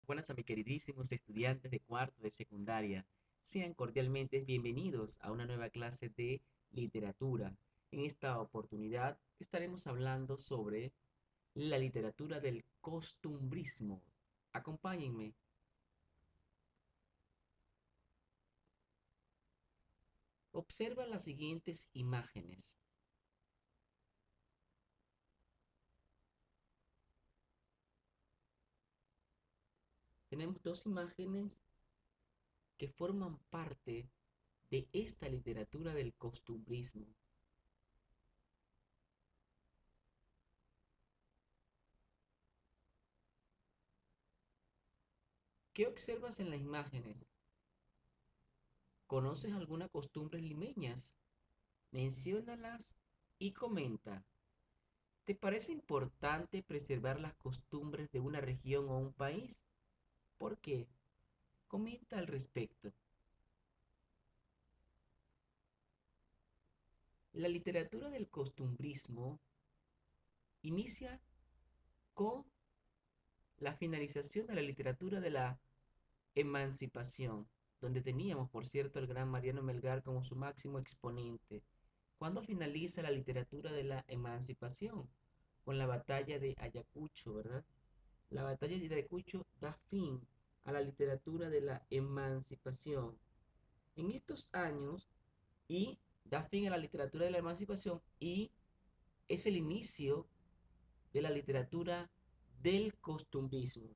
Buenas a mis queridísimos estudiantes de cuarto de secundaria. Sean cordialmente bienvenidos a una nueva clase de literatura. En esta oportunidad estaremos hablando sobre la literatura del costumbrismo. Acompáñenme. Observa las siguientes imágenes. Tenemos dos imágenes que forman parte de esta literatura del costumbrismo. ¿Qué observas en las imágenes? ¿Conoces alguna costumbre limeñas? Menciónalas y comenta. ¿Te parece importante preservar las costumbres de una región o un país? ¿Por qué? Comenta al respecto. La literatura del costumbrismo inicia con la finalización de la literatura de la emancipación, donde teníamos, por cierto, al gran Mariano Melgar como su máximo exponente. ¿Cuándo finaliza la literatura de la emancipación? Con la batalla de Ayacucho, ¿verdad? La batalla de Ayacucho da fin a la literatura de la emancipación. En estos años, y da fin a la literatura de la emancipación y es el inicio de la literatura del costumbrismo.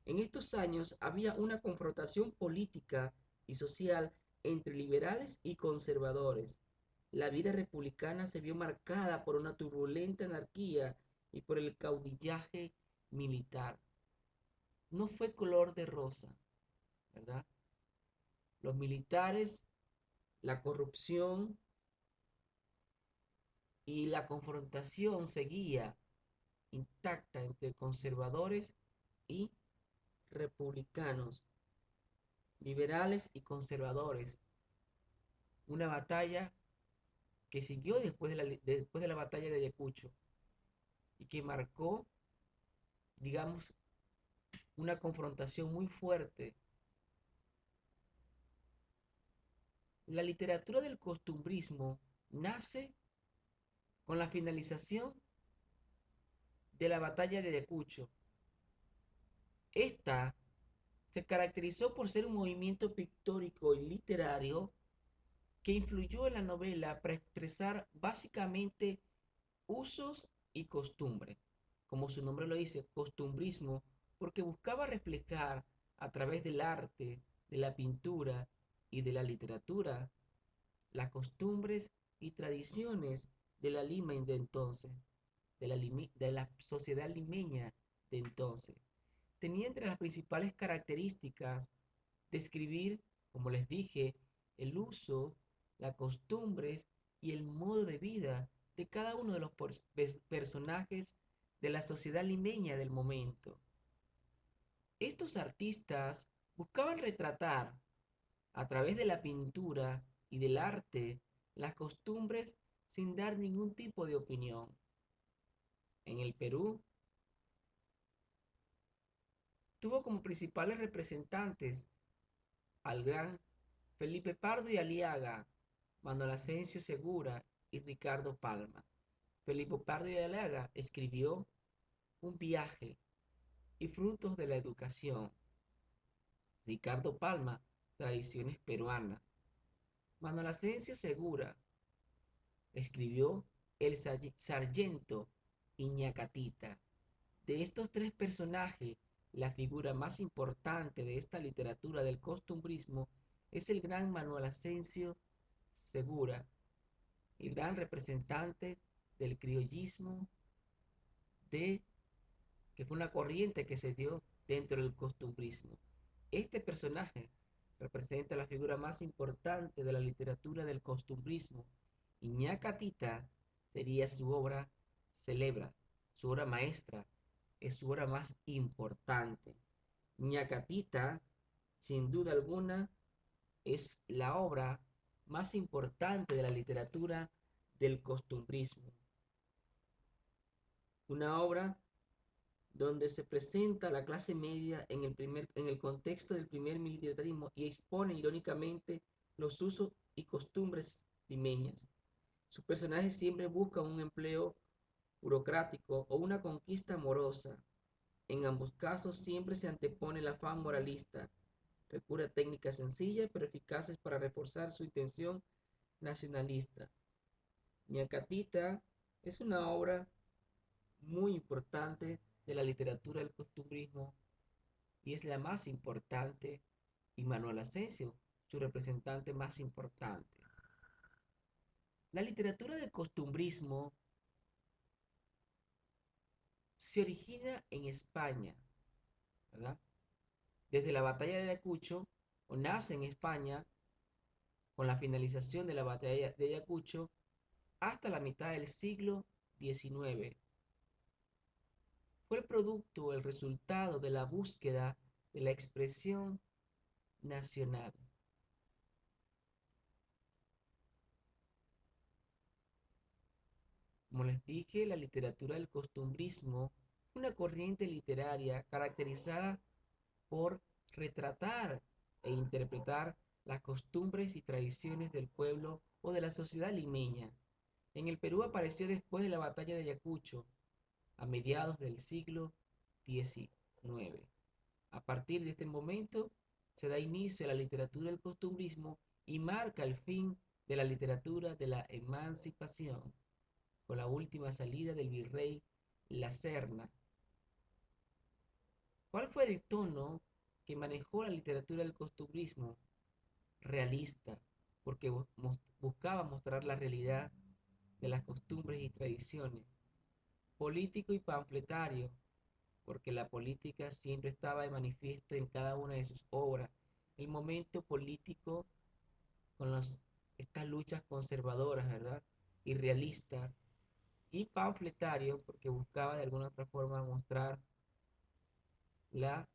En estos años había una confrontación política y social entre liberales y conservadores. La vida republicana se vio marcada por una turbulenta anarquía y por el caudillaje militar. No fue color de rosa, ¿verdad? Los militares, la corrupción y la confrontación seguía intacta entre conservadores y republicanos, liberales y conservadores. Una batalla que siguió después de la batalla de Ayacucho y que marcó, digamos, una confrontación muy fuerte. La literatura del costumbrismo nace con la finalización de la batalla de Ayacucho. Esta se caracterizó por ser un movimiento pictórico y literario que influyó en la novela para expresar básicamente usos y costumbres. Como su nombre lo dice, costumbrismo, porque buscaba reflejar a través del arte, de la pintura y de la literatura las costumbres y tradiciones de la Lima de entonces, de la sociedad limeña de entonces. Tenía entre las principales características describir, como les dije, el uso, las costumbres y el modo de vida de cada uno de los personajes de la sociedad limeña del momento. Estos artistas buscaban retratar a través de la pintura y del arte las costumbres sin dar ningún tipo de opinión. En el Perú tuvo como principales representantes al gran Felipe Pardo y Aliaga, Manuel Asensio Segura y Ricardo Palma. Felipe Pardo y Aliaga escribió Un viaje y frutos de la educación. Ricardo Palma, tradiciones peruanas. Manuel Asensio Segura escribió El sargento Iñacatita. De estos tres personajes, la figura más importante de esta literatura del costumbrismo es el gran Manuel Asensio Segura, el gran representante del criollismo, de, que fue una corriente que se dio dentro del costumbrismo. Este personaje representa la figura más importante de la literatura del costumbrismo. Iñacatita sería su obra celebra, su obra maestra, es su obra más importante. Ñacatita, sin duda alguna, es la obra más importante de la literatura del costumbrismo. Una obra donde se presenta la clase media en el contexto del primer militarismo y expone irónicamente los usos y costumbres limeñas. Sus personajes siempre buscan un empleo burocrático o una conquista amorosa. En ambos casos siempre se antepone el afán moralista. Recurre a técnicas sencillas pero eficaces para reforzar su intención nacionalista. Ñacatita es una obra muy importante de la literatura del costumbrismo y es la más importante, y Manuel Asensio, su representante más importante. La literatura del costumbrismo se origina en España, ¿verdad? Desde la batalla de Ayacucho, o nace en España con la finalización de la batalla de Ayacucho, hasta la mitad del siglo XIX. Fue el producto, el resultado de la búsqueda de la expresión nacional. Como les dije, la literatura del costumbrismo es una corriente literaria caracterizada por retratar e interpretar las costumbres y tradiciones del pueblo o de la sociedad limeña. En el Perú apareció después de la batalla de Ayacucho, a mediados del siglo XIX. A partir de este momento se da inicio a la literatura del costumbrismo y marca el fin de la literatura de la emancipación, con la última salida del virrey La Serna. ¿Cuál fue el tono que manejó la literatura del costumbrismo? Realista, porque buscaba mostrar la realidad de las costumbres y tradiciones. Político y panfletario, porque la política siempre estaba de manifiesto en cada una de sus obras. El momento político con estas luchas conservadoras, ¿verdad? Y realista, y panfletario, porque buscaba de alguna otra forma mostrar la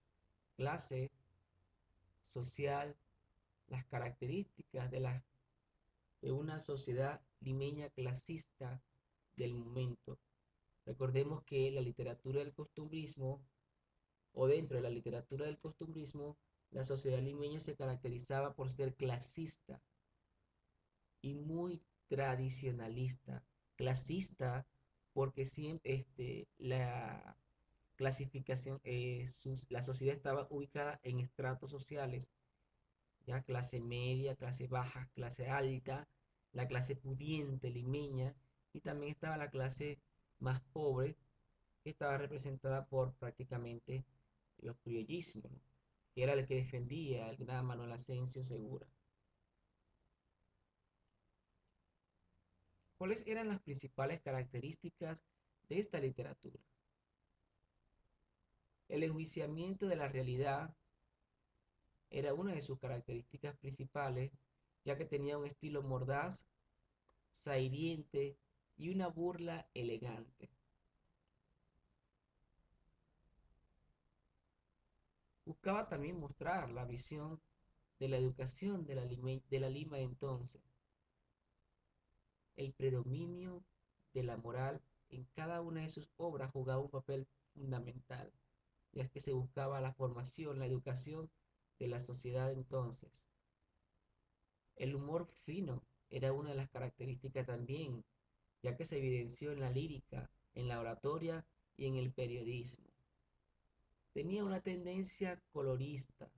clase social, las características de una sociedad limeña clasista del momento. Recordemos que la literatura del costumbrismo, o dentro de la literatura del costumbrismo, la sociedad limeña se caracterizaba por ser clasista y muy tradicionalista. Clasista porque siempre la clasificación, la sociedad estaba ubicada en estratos sociales, ya clase media, clase baja, clase alta, la clase pudiente limeña, y también estaba la clase más pobre, que estaba representada por prácticamente los criollismos, ¿no? Que era el que defendía el gran Manuel Asensio Segura. ¿Cuáles eran las principales características de esta literatura? El enjuiciamiento de la realidad era una de sus características principales, ya que tenía un estilo mordaz, sahiriente y una burla elegante. Buscaba también mostrar la visión de la educación de la Lima de entonces, el predominio de la moral en cada una de sus obras jugaba un papel fundamental, ya que se buscaba la formación, la educación de la sociedad entonces. El humor fino era una de las características también, ya que se evidenció en la lírica, en la oratoria y en el periodismo. Tenía una tendencia colorista,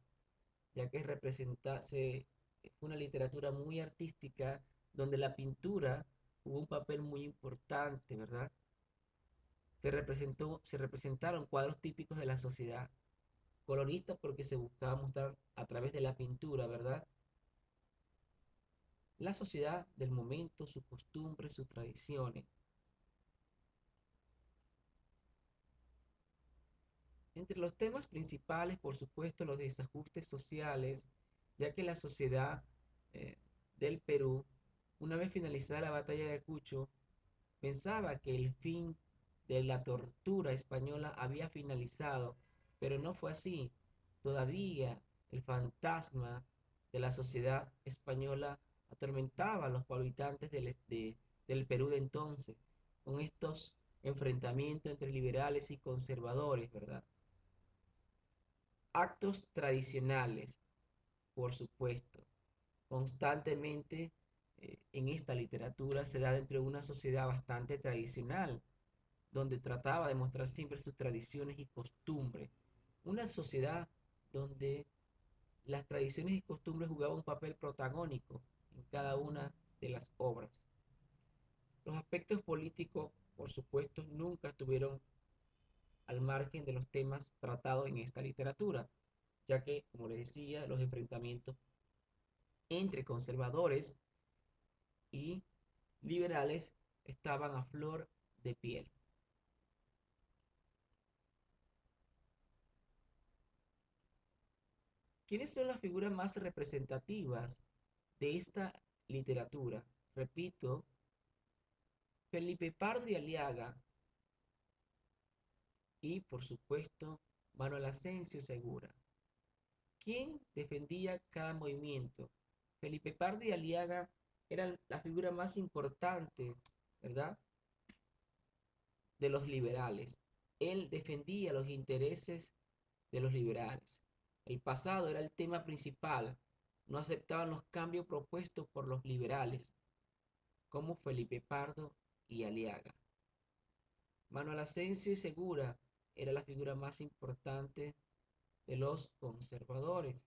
ya que fue una literatura muy artística donde la pintura jugó un papel muy importante, ¿verdad? Se representaron cuadros típicos de la sociedad, colorista porque se buscaba mostrar a través de la pintura, ¿verdad? La sociedad del momento, sus costumbres, sus tradiciones. Entre los temas principales, por supuesto, los desajustes sociales, ya que la sociedad eh, del Perú, una vez finalizada la batalla de Ayacucho, pensaba que el fin de la tortura española había finalizado, pero no fue así. Todavía el fantasma de la sociedad española atormentaba a los habitantes del Perú de entonces, con estos enfrentamiento entre liberales y conservadores, ¿verdad? Actos tradicionales, por supuesto, constantemente en esta literatura se da dentro de una sociedad bastante tradicional, donde trataba de mostrar siempre sus tradiciones y costumbres. Una sociedad donde las tradiciones y costumbres jugaban un papel protagónico en cada una de las obras. Los aspectos políticos, por supuesto, nunca estuvieron al margen de los temas tratados en esta literatura, ya que, como les decía, los enfrentamientos entre conservadores y liberales estaban a flor de piel. ¿Quiénes son las figuras más representativas de esta literatura? Repito, Felipe Pardo y Aliaga y, por supuesto, Manuel Asensio Segura. ¿Quién defendía cada movimiento? Felipe Pardo y Aliaga eran la figura más importante, ¿verdad?, de los liberales. Él defendía los intereses de los liberales. El pasado era el tema principal. No aceptaban los cambios propuestos por los liberales, como Felipe Pardo y Aliaga. Manuel Asensio y Segura era la figura más importante de los conservadores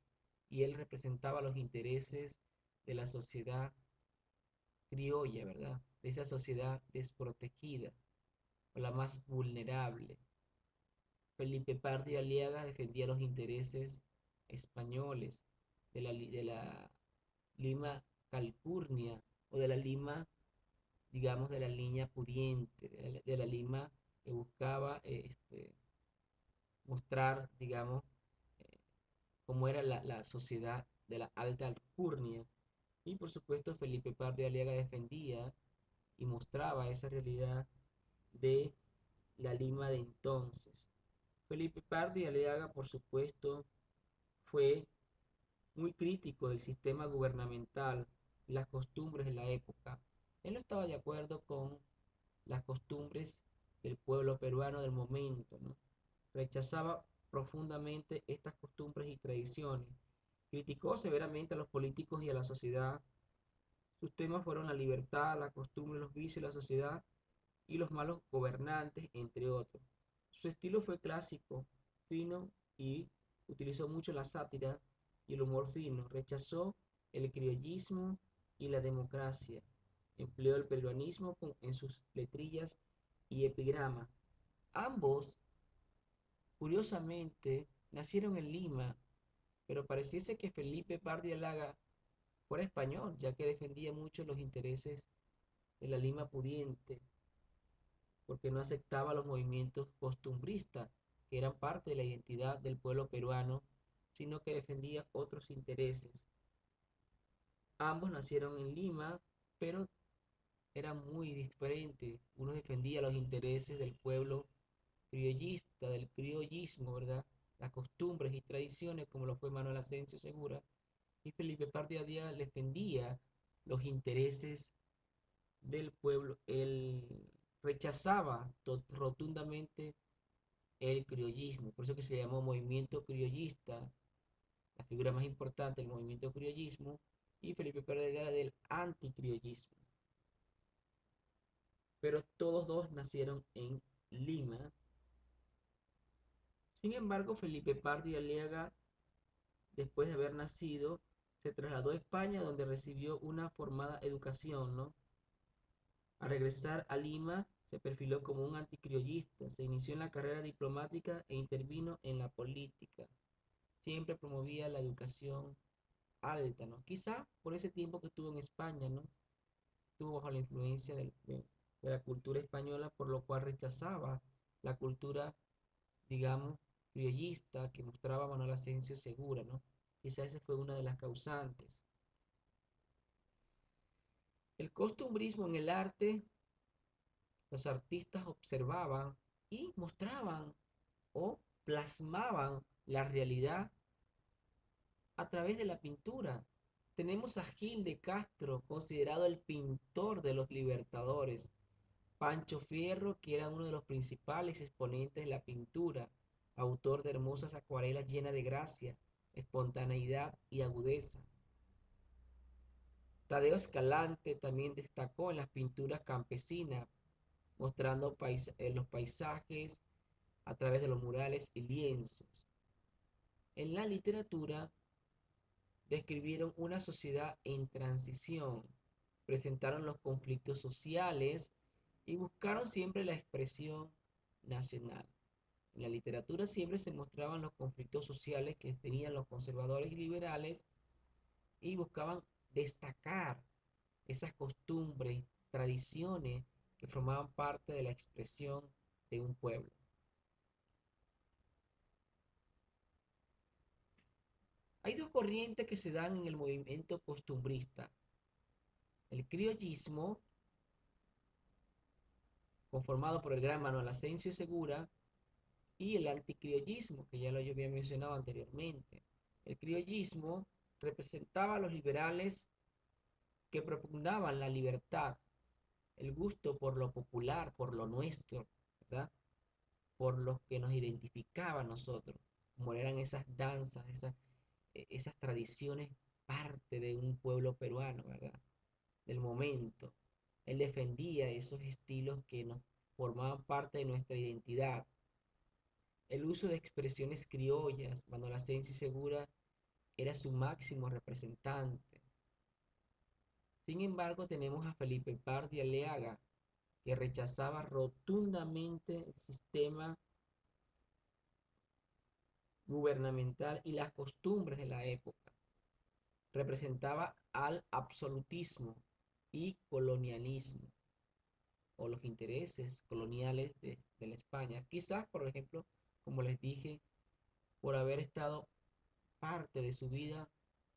y él representaba los intereses de la sociedad criolla, ¿verdad? De esa sociedad desprotegida o la más vulnerable. Felipe Pardo y Aliaga defendía los intereses españoles de la Lima Calpurnia o de la Lima, digamos, de la línea pudiente, de la Lima que buscaba mostrar, digamos, eh, cómo era la sociedad de la alta alcurnia. Y por supuesto Felipe Pardo y Aliaga defendía y mostraba esa realidad de la Lima de entonces. Felipe Pardo y Aliaga, por supuesto, fue muy crítico del sistema gubernamental y las costumbres de la época. Él no estaba de acuerdo con las costumbres del pueblo peruano del momento, ¿no? Rechazaba profundamente estas costumbres y tradiciones. Criticó severamente a los políticos y a la sociedad. Sus temas fueron la libertad, la costumbre, los vicios de la sociedad y los malos gobernantes, entre otros. Su estilo fue clásico, fino y utilizó mucho la sátira y el humor fino. Rechazó el criollismo y la democracia. Empleó el peruanismo en sus letrillas y epigramas. Ambos, curiosamente, nacieron en Lima, pero pareciese que Felipe Pardo y Alaga fuera español, ya que defendía mucho los intereses de la Lima pudiente, porque no aceptaba los movimientos costumbristas, que eran parte de la identidad del pueblo peruano, sino que defendía otros intereses. Ambos nacieron en Lima, pero eran muy diferentes. Uno defendía los intereses del pueblo criollista, del criollismo, ¿verdad? Las costumbres y tradiciones, como lo fue Manuel Asensio Segura, y Felipe Pardo defendía los intereses del pueblo. Él rechazaba rotundamente el criollismo, por eso que se llamó movimiento criollista, la figura más importante del movimiento criollismo, y Felipe Pérez era del anticriollismo. Pero todos dos nacieron en Lima. Sin embargo, Felipe Pardo y Aliaga, después de haber nacido, se trasladó a España, donde recibió una formada educación, ¿no? Al regresar a Lima, se perfiló como un anticriollista, se inició en la carrera diplomática e intervino en la política. Siempre promovía la educación alta, ¿no? Quizá por ese tiempo que estuvo en España, ¿no? Estuvo bajo la influencia de la cultura española, por lo cual rechazaba la cultura, digamos, criollista que mostraba Manuel Asensio Segura, ¿no? Quizá esa fue una de las causantes. El costumbrismo en el arte, los artistas observaban y mostraban o plasmaban la realidad a través de la pintura. Tenemos a Gil de Castro, considerado el pintor de los libertadores. Pancho Fierro, que era uno de los principales exponentes de la pintura, autor de hermosas acuarelas llenas de gracia, espontaneidad y agudeza. Tadeo Escalante también destacó en las pinturas campesinas, mostrando los paisajes a través de los murales y lienzos. En la literatura describieron una sociedad en transición, presentaron los conflictos sociales y buscaron siempre la expresión nacional. En la literatura siempre se mostraban los conflictos sociales que tenían los conservadores y liberales y buscaban destacar esas costumbres, tradiciones que formaban parte de la expresión de un pueblo. Hay dos corrientes que se dan en el movimiento costumbrista. El criollismo, conformado por el gran Manuel Asensio Segura, y el anticriollismo, que ya lo yo había mencionado anteriormente. El criollismo representaba a los liberales que propugnaban la libertad, el gusto por lo popular, por lo nuestro, ¿verdad? Por los que nos identificaba a nosotros, como eran esas danzas, esas tradiciones, parte de un pueblo peruano, ¿verdad? Del momento. Él defendía esos estilos que nos formaban parte de nuestra identidad. El uso de expresiones criollas, Manuel Asensio Segura era su máximo representante. Sin embargo, tenemos a Felipe Pardi Aleaga, que rechazaba rotundamente el sistema gubernamental y las costumbres de la época. Representaba al absolutismo y colonialismo, o los intereses coloniales de la España. Quizás, por ejemplo, como les dije, por haber estado parte de su vida,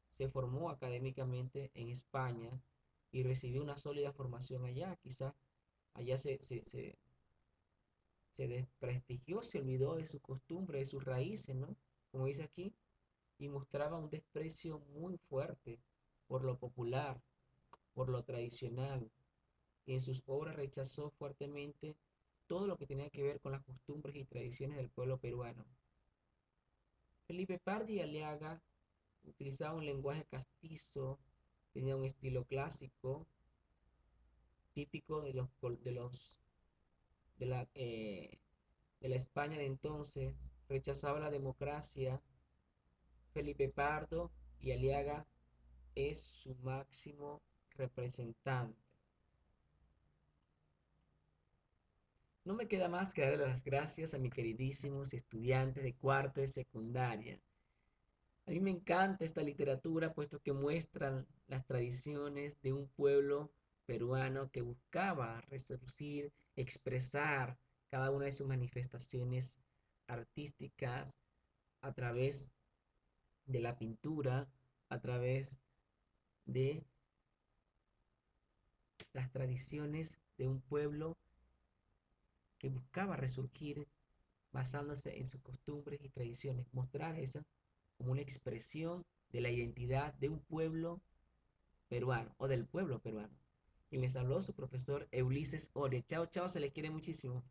se formó académicamente en España y recibió una sólida formación allá. Quizás allá se desprestigió, se olvidó de su costumbre, de sus raíces, ¿no? Como dice aquí, y mostraba un desprecio muy fuerte por lo popular, por lo tradicional, y en sus obras rechazó fuertemente todo lo que tenía que ver con las costumbres y tradiciones del pueblo peruano. Felipe Pardi Aliaga utilizaba un lenguaje castizo, tenía un estilo clásico, típico de la, eh, de la España de entonces, rechazaba la democracia. Felipe Pardo y Aliaga es su máximo representante. No me queda más que darle las gracias a mis queridísimos estudiantes de cuarto de secundaria. A mí me encanta esta literatura, puesto que muestran las tradiciones de un pueblo peruano que buscaba resurgir, expresar cada una de sus manifestaciones artísticas a través de la pintura, a través de las tradiciones de un pueblo que buscaba resurgir basándose en sus costumbres y tradiciones, mostrar eso como una expresión de la identidad de un pueblo peruano o del pueblo peruano. Y les habló su profesor Ulises Oria. Chao, chao, se les quiere muchísimo.